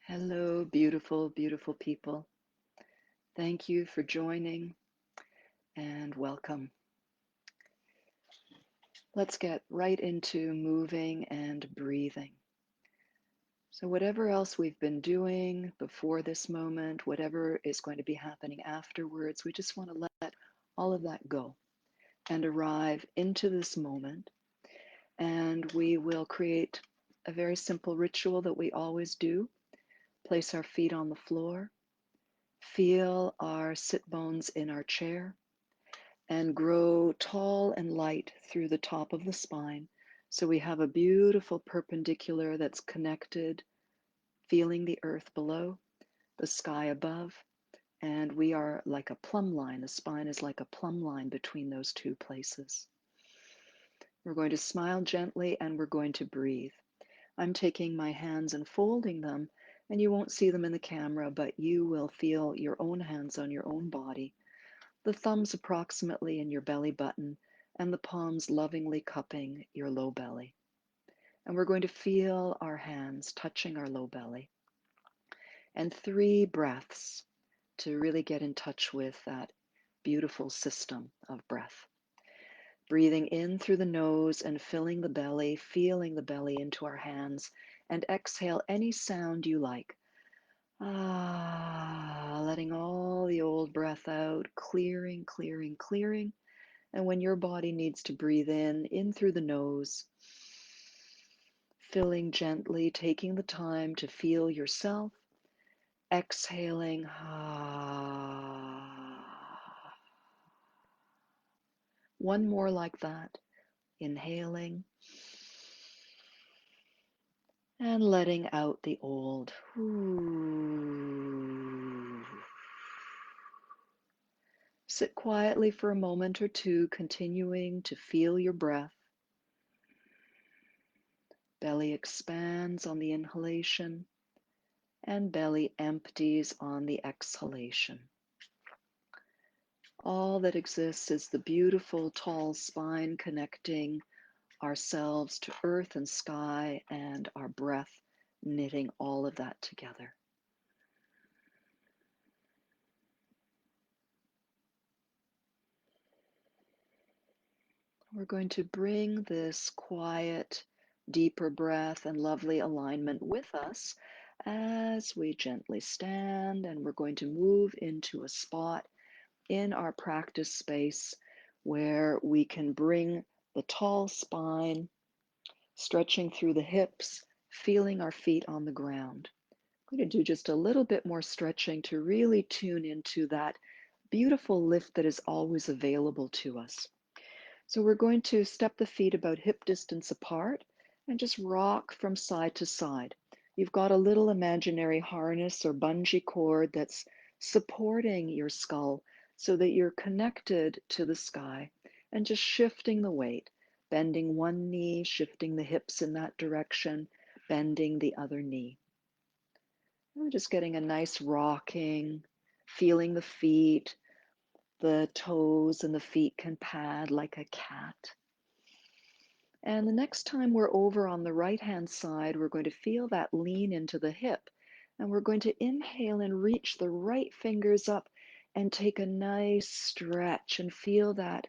Hello, beautiful, beautiful people. Thank you for joining and welcome. Let's get right into moving and breathing. So, whatever else we've been doing before this moment, whatever is going to be happening afterwards, we just want to let all of that go and arrive into this moment. And we will create a very simple ritual that we always do. Place our feet on the floor, feel our sit bones in our chair, and grow tall and light through the top of the spine. So we have a beautiful perpendicular that's connected, feeling the earth below, the sky above, and we are like a plumb line. The spine is like a plumb line between those two places. We're going to smile gently and we're going to breathe. I'm taking my hands and folding them, and you won't see them in the camera, but you will feel your own hands on your own body, the thumbs approximately in your belly button, and the palms lovingly cupping your low belly. And we're going to feel our hands touching our low belly. And 3 breaths to really get in touch with that beautiful system of breath. Breathing in through the nose and filling the belly, feeling the belly into our hands, and exhale any sound you like. Letting all the old breath out, clearing, clearing, clearing. And when your body needs to breathe in through the nose, filling gently, taking the time to feel yourself, exhaling. One more like that, inhaling and letting out the old. Sit quietly for a moment or two, continuing to feel your breath. Belly expands on the inhalation and belly empties on the exhalation. All that exists is the beautiful tall spine connecting ourselves to earth and sky, and our breath knitting all of that together. We're going to bring this quiet, deeper breath and lovely alignment with us as we gently stand, and we're going to move into a spot in our practice space where we can bring the tall spine, stretching through the hips, feeling our feet on the ground. I'm going to do just a little bit more stretching to really tune into that beautiful lift that is always available to us. So we're going to step the feet about hip distance apart and just rock from side to side. You've got a little imaginary harness or bungee cord that's supporting your skull so that you're connected to the sky, and just shifting the weight, bending one knee, shifting the hips in that direction, bending the other knee. We're just getting a nice rocking, feeling the feet, the toes and the feet can pad like a cat. And the next time we're over on the right-hand side, we're going to feel that lean into the hip. And we're going to inhale and reach the right fingers up and take a nice stretch and feel that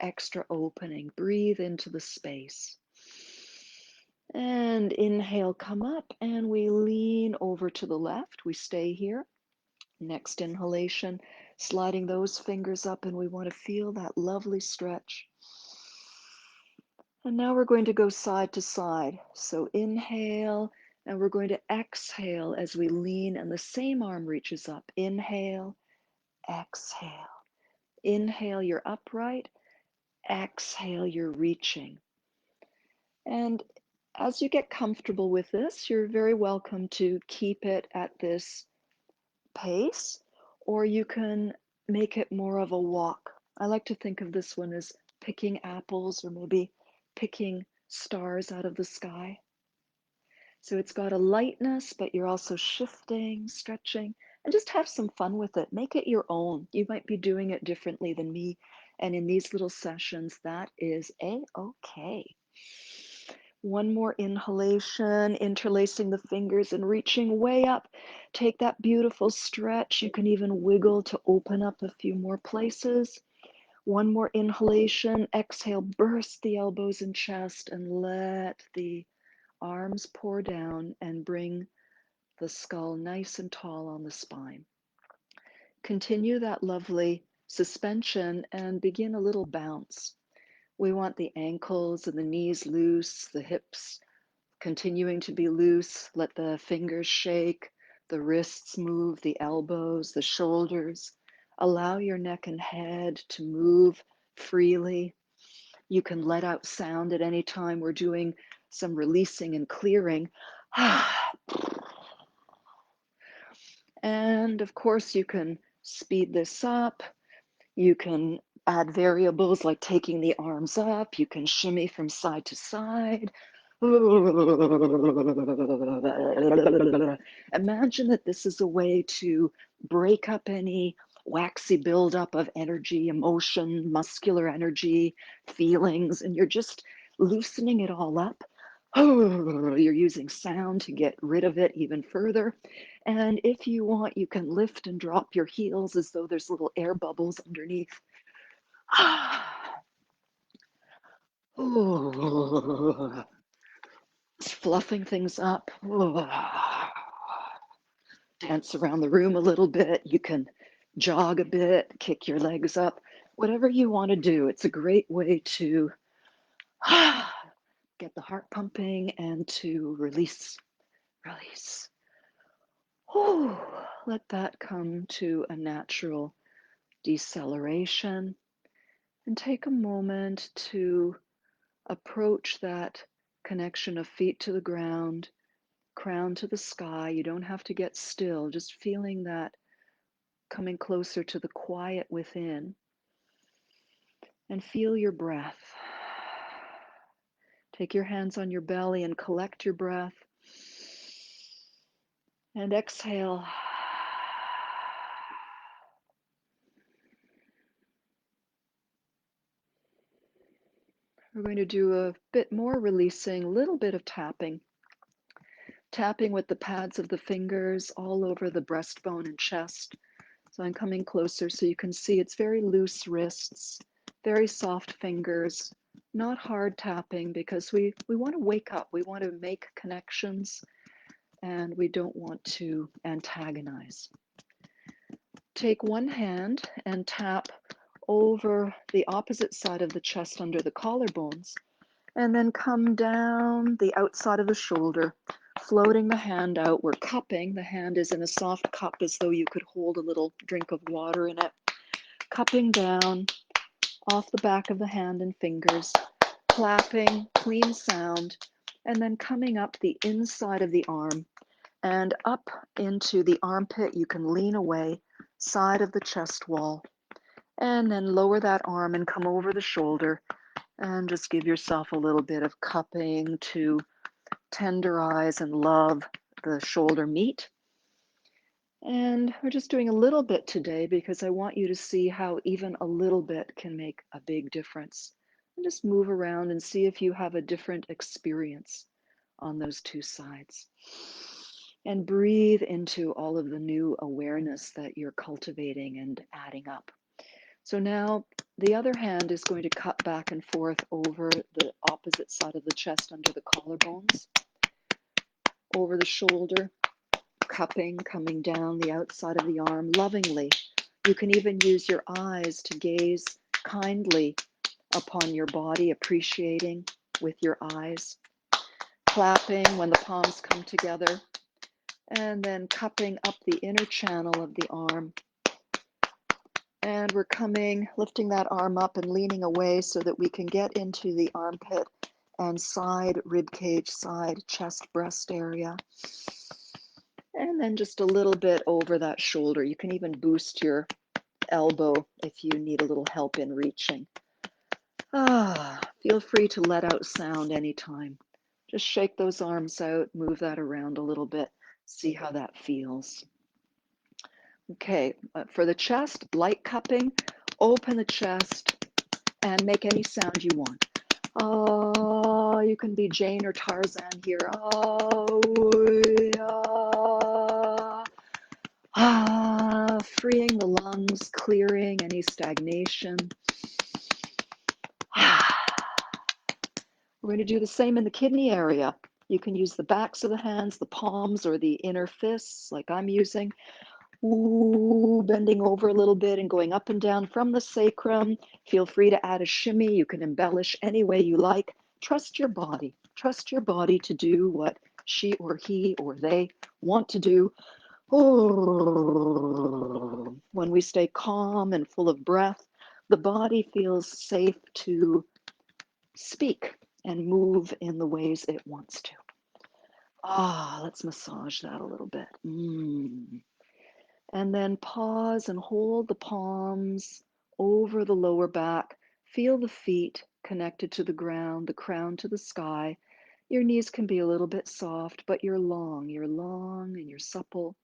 extra opening. Breathe into the space. And inhale, come up, and we lean over to the left. We stay here. Next inhalation, sliding those fingers up, and we want to feel that lovely stretch. And now we're going to go side to side. So inhale, and we're going to exhale as we lean, and the same arm reaches up. Inhale, exhale. Inhale, you're upright. Exhale, you're reaching. And as you get comfortable with this, you're very welcome to keep it at this pace, or you can make it more of a walk. I like to think of this one as picking apples, or maybe picking stars out of the sky. So it's got a lightness, but you're also shifting, stretching, and just have some fun with it. Make it your own. You might be doing it differently than me. And in these little sessions, that is a-okay. One more inhalation, interlacing the fingers and reaching way up. Take that beautiful stretch. You can even wiggle to open up a few more places. One more inhalation. Exhale, burst the elbows and chest and let the arms pour down and bring the skull nice and tall on the spine. Continue that lovely suspension and begin a little bounce. We want the ankles and the knees loose, the hips continuing to be loose. Let the fingers shake, the wrists move, the elbows, the shoulders. Allow your neck and head to move freely. You can let out sound at any time. We're doing some releasing and clearing. And of course, you can speed this up. You can add variables like taking the arms up. You can shimmy from side to side. Imagine that this is a way to break up any waxy buildup of energy, emotion, muscular energy, feelings, and you're just loosening it all up. You're using sound to get rid of it even further. And if you want, you can lift and drop your heels as though there's little air bubbles underneath. Fluffing things up. Dance around the room a little bit. You can jog a bit, kick your legs up, whatever you want to do. It's a great way to get the heart pumping and to release. Release. Let that come to a natural deceleration and take a moment to approach that connection of feet to the ground, crown to the sky. You don't have to get still, just feeling that coming closer to the quiet within. And feel your breath. Take your hands on your belly and collect your breath. And exhale. We're going to do a bit more releasing, a little bit of tapping. Tapping with the pads of the fingers all over the breastbone and chest. So I'm coming closer so you can see it's very loose wrists, very soft fingers, not hard tapping because we want to wake up. We want to make connections and we don't want to antagonize. Take one hand and tap over the opposite side of the chest under the collarbones, and then come down the outside of the shoulder, floating the hand out. We're cupping. The hand is in a soft cup as though you could hold a little drink of water in it. Cupping down off the back of the hand and fingers, clapping, clean sound, and then coming up the inside of the arm and up into the armpit. You can lean away, side of the chest wall, and then lower that arm and come over the shoulder and just give yourself a little bit of cupping to tenderize and love the shoulder meat. And we're just doing a little bit today because I want you to see how even a little bit can make a big difference. And just move around and see if you have a different experience on those two sides. And breathe into all of the new awareness that you're cultivating and adding up. So now the other hand is going to cut back and forth over the opposite side of the chest under the collarbones, over the shoulder, cupping, coming down the outside of the arm lovingly. You can even use your eyes to gaze kindly upon your body, appreciating with your eyes, clapping when the palms come together, and then cupping up the inner channel of the arm. And we're coming, lifting that arm up and leaning away so that we can get into the armpit and side rib cage, side chest breast area. And then just a little bit over that shoulder. You can even boost your elbow if you need a little help in reaching. Feel free to let out sound anytime. Just shake those arms out, move that around a little bit, see how that feels. Okay, for the chest, light cupping, open the chest and make any sound you want. Oh, you can be Jane or Tarzan here. Oh, freeing the lungs, clearing any stagnation. We're going to do the same in the kidney area. You can use the backs of the hands, the palms, or the inner fists, like I'm using. Ooh, bending over a little bit and going up and down from the sacrum. Feel free to add a shimmy. You can embellish any way you like. Trust your body. Trust your body to do what she or he or they want to do. Oh. When we stay calm and full of breath, the body feels safe to speak and move in the ways it wants to. Let's massage that a little bit. And then pause and hold the palms over the lower back. Feel the feet connected to the ground, the crown to the sky. Your knees can be a little bit soft, but you're long and you're supple.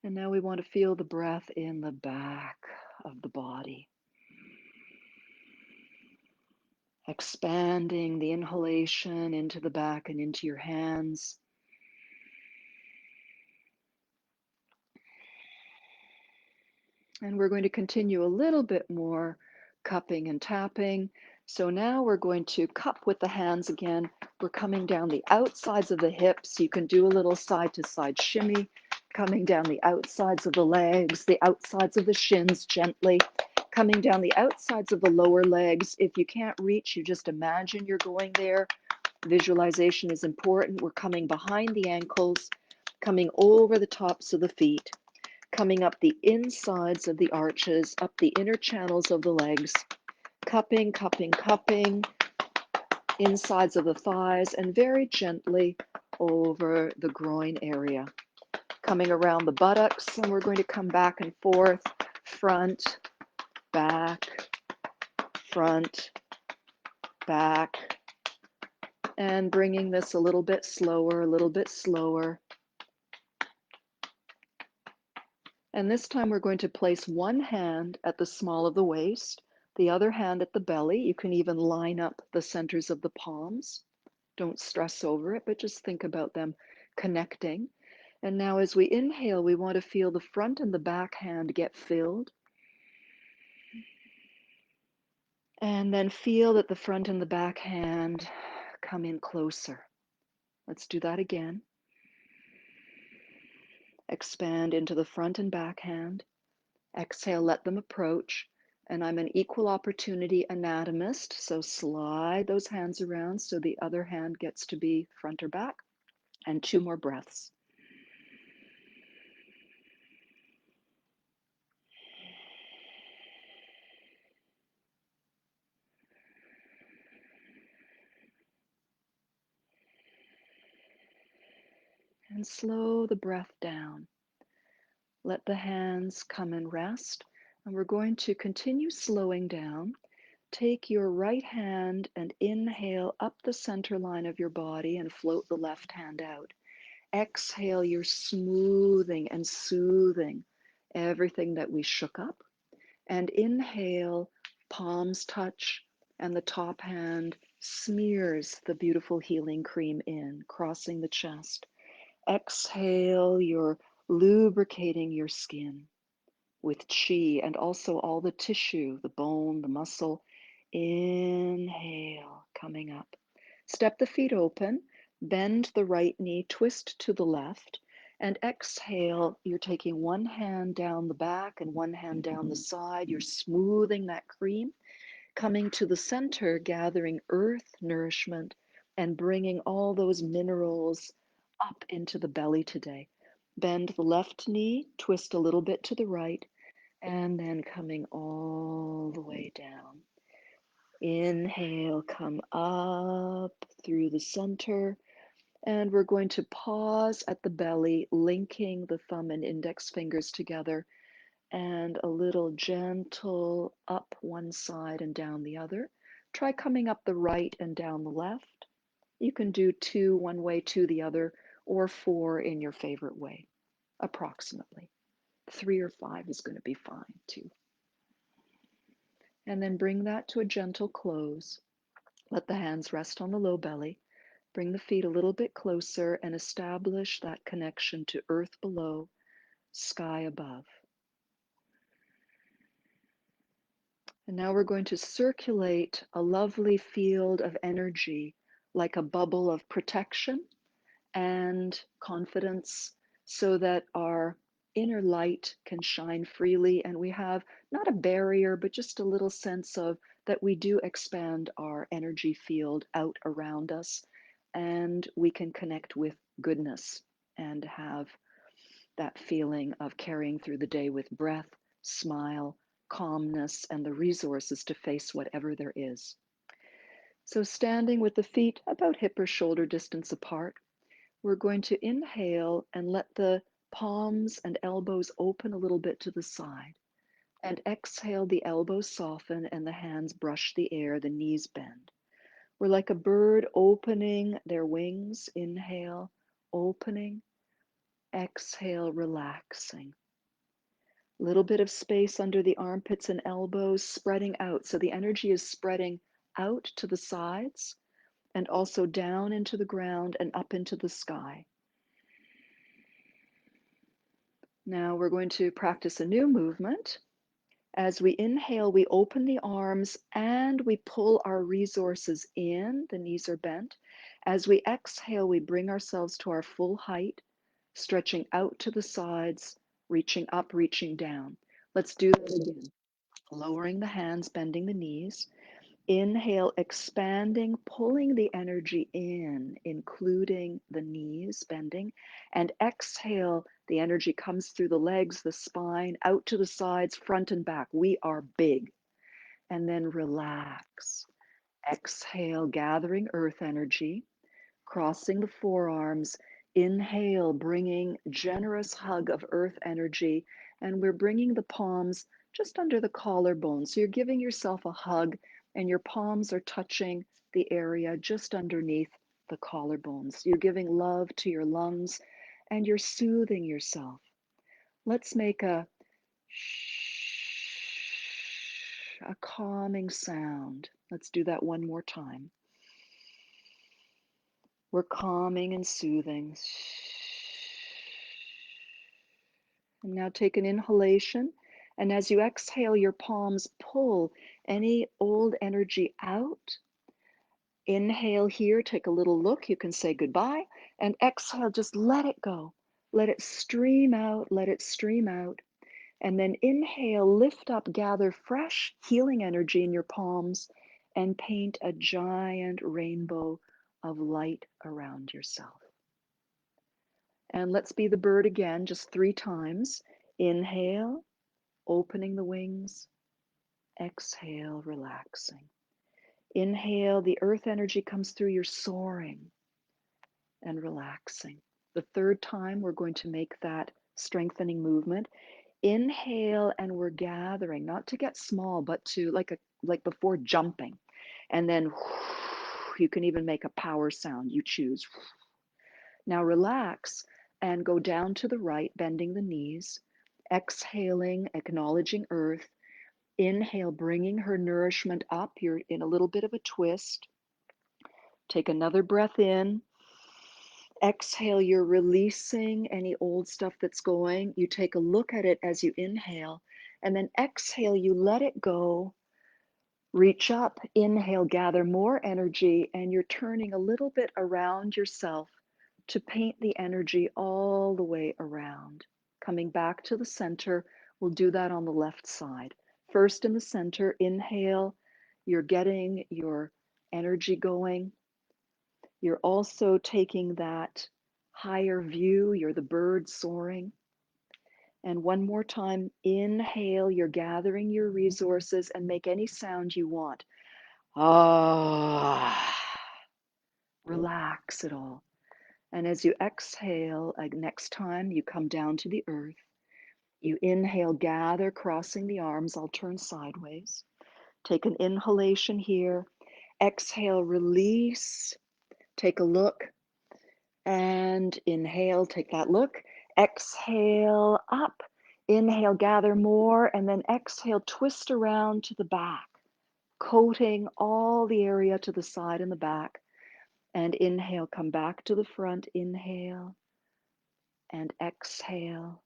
And now we want to feel the breath in the back of the body. Expanding the inhalation into the back and into your hands. And we're going to continue a little bit more cupping and tapping. So now we're going to cup with the hands again. We're coming down the outsides of the hips. You can do a little side to side shimmy, coming down the outsides of the legs, the outsides of the shins gently, coming down the outsides of the lower legs. If you can't reach, you just imagine you're going there. Visualization is important. We're coming behind the ankles, coming over the tops of the feet, coming up the insides of the arches, up the inner channels of the legs, cupping, cupping, cupping, insides of the thighs, and very gently over the groin area. Coming around the buttocks, and we're going to come back and forth, front, back, front, back, and bringing this a little bit slower, a little bit slower. And this time we're going to place one hand at the small of the waist, the other hand at the belly. You can even line up the centers of the palms. Don't stress over it, but just think about them connecting. And now as we inhale, we want to feel the front and the back hand get filled. And then feel that the front and the back hand come in closer. Let's do that again. Expand into the front and back hand. Exhale, let them approach. And I'm an equal opportunity anatomist, so slide those hands around so the other hand gets to be front or back. And 2 more breaths. And slow the breath down. Let the hands come and rest. And we're going to continue slowing down. Take your right hand and inhale up the center line of your body and float the left hand out. Exhale, you're smoothing and soothing everything that we shook up. And inhale, palms touch, and the top hand smears the beautiful healing cream in, crossing the chest. Exhale, you're lubricating your skin with chi and also all the tissue, the bone, the muscle. Inhale, coming up. Step the feet open, bend the right knee, twist to the left, and exhale. You're taking one hand down the back and one hand down the side. You're smoothing that cream, coming to the center, gathering earth nourishment and bringing all those minerals up into the belly today. Bend the left knee, twist a little bit to the right, and then coming all the way down. Inhale, come up through the center, and we're going to pause at the belly, linking the thumb and index fingers together, and a little gentle up one side and down the other. Try coming up the right and down the left. You can do 2 one way, 2 the other, or 4 in your favorite way, approximately. 3 or 5 is going to be fine too. And then bring that to a gentle close. Let the hands rest on the low belly. Bring the feet a little bit closer and establish that connection to earth below, sky above. And now we're going to circulate a lovely field of energy, like a bubble of protection and confidence, so that our inner light can shine freely and we have not a barrier, but just a little sense of that we do expand our energy field out around us and we can connect with goodness and have that feeling of carrying through the day with breath, smile, calmness, and the resources to face whatever there is. So, standing with the feet about hip or shoulder distance apart, we're going to inhale and let the palms and elbows open a little bit to the side. And exhale, the elbows soften and the hands brush the air, the knees bend. We're like a bird opening their wings. Inhale, opening. Exhale, relaxing. Little bit of space under the armpits and elbows, spreading out. So the energy is spreading out to the sides and also down into the ground and up into the sky. Now we're going to practice a new movement. As we inhale, we open the arms and we pull our resources in. The knees are bent. As we exhale, we bring ourselves to our full height, stretching out to the sides, reaching up, reaching down. Let's do that again. Lowering the hands, bending the knees. Inhale, expanding, pulling the energy in, including the knees bending. And exhale, the energy comes through the legs, the spine, out to the sides, front and back. We are big. And then relax. Exhale, gathering earth energy, crossing the forearms. Inhale, bringing generous hug of earth energy. And we're bringing the palms just under the collarbone. So you're giving yourself a hug and your palms are touching the area just underneath the collarbones. You're giving love to your lungs and you're soothing yourself. Let's make a calming sound. Let's do that one more time. We're calming and soothing. And now take an inhalation. And as you exhale, your palms pull any old energy out. Inhale here, take a little look. You can say goodbye. And exhale, just let it go. Let it stream out, let it stream out. And then inhale, lift up, gather fresh healing energy in your palms, and paint a giant rainbow of light around yourself. And let's be the bird again, just 3 times. Inhale, opening the wings. Exhale, relaxing. Inhale, the earth energy comes through, you're soaring and relaxing. The 3rd time, we're going to make that strengthening movement. Inhale, and we're gathering, not to get small, but to like before jumping. And then you can even make a power sound, you choose. Now relax and go down to the right, bending the knees. Exhaling, acknowledging earth. Inhale, bringing her nourishment up. You're in a little bit of a twist. Take another breath in. Exhale, you're releasing any old stuff that's going. You take a look at it as you inhale, and then exhale, you let it go. Reach up, inhale, gather more energy, and you're turning a little bit around yourself to paint the energy all the way around. Coming back to the center, we'll do that on the left side. First in the center, inhale, you're getting your energy going. You're also taking that higher view, you're the bird soaring. And one more time, inhale, you're gathering your resources and make any sound you want. Ah, relax it all. And as you exhale, next time you come down to the earth, you inhale, gather, crossing the arms. I'll turn sideways. Take an inhalation here. Exhale, release. Take a look. And inhale, take that look. Exhale, up. Inhale, gather more. And then exhale, twist around to the back. coating all the area to the side and the back. And inhale, come back to the front. Inhale and exhale.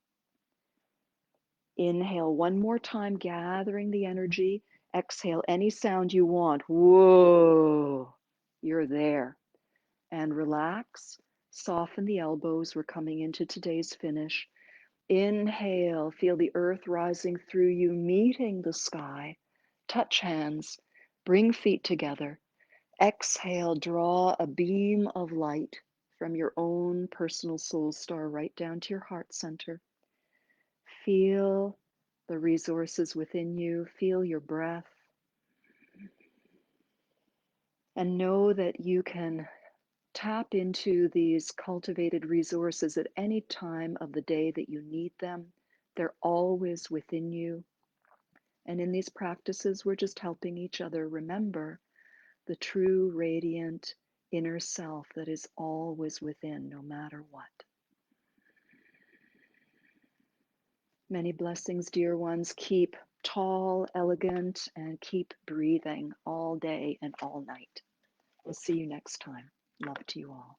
Inhale one more time, gathering the energy. Exhale any sound you want. Whoa, you're there. And relax. Soften the elbows. We're coming into today's finish. Inhale, feel the earth rising through you, meeting the sky. Touch hands, bring feet together. Exhale, draw a beam of light from your own personal soul star right down to your heart center. Feel the resources within you, feel your breath, and know that you can tap into these cultivated resources at any time of the day that you need them. They're always within you. And in these practices, we're just helping each other remember the true, radiant inner self that is always within, no matter what. Many blessings, dear ones. Keep tall, elegant, and keep breathing all day and all night. We'll see you next time. Love to you all.